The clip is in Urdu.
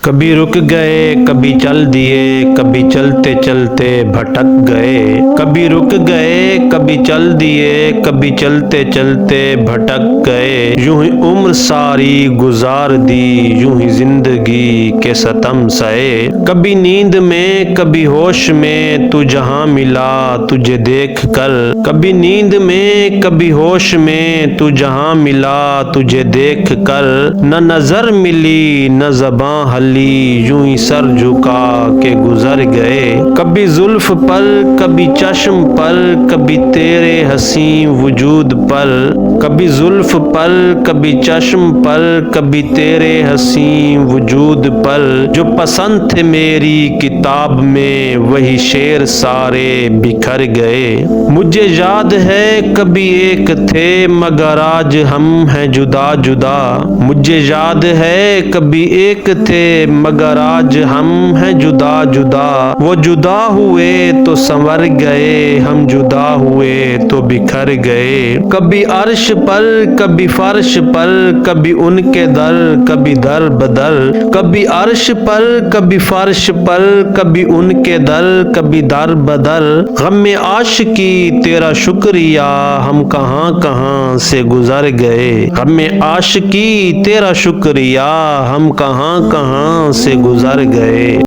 کبھی رک گئے کبھی چل دیے کبھی چلتے چلتے بھٹک گئے کبھی رک گئے کبھی چل دیے کبھی چلتے چلتے بھٹک گئے یوں ہی عمر ساری گزار دی یوں ہی زندگی کے ستم سہے کبھی نیند میں کبھی ہوش میں تو جہاں ملا تجھے دیکھ کر کبھی نیند میں کبھی ہوش میں تو جہاں ملا تجھے دیکھ کر نہ نظر ملی نہ زباں ہلی یوں ہی سر جھکا کے گزر گئے کبھی زلف پر کبھی چشم پر کبھی تیرے حسین وجود پر کبھی زلف پر کبھی چشم پر کبھی تیرے حسین وجود پر جو پسند تھے میری کتاب میں وہی شعر سارے بکھر گئے مجھے یاد ہے کبھی ایک تھے مگر آج ہم ہیں جدا جدا مجھے یاد ہے کبھی ایک تھے مگر آج ہم ہیں جدا جدا وہ جدا ہوئے تو سنور گئے ہم جدا ہوئے تو بکھر گئے کبھی عرش پر کبھی فرش پر کبھی ان کے در کبھی در بدر کبھی عرش پر کبھی فرش پر کبھی ان کے در کبھی در بدر غم عاشقی تیرا شکریہ ہم کہاں کہاں سے گزر گئے غم عاشقی تیرا شکریہ ہم کہاں کہاں سے گزر گئے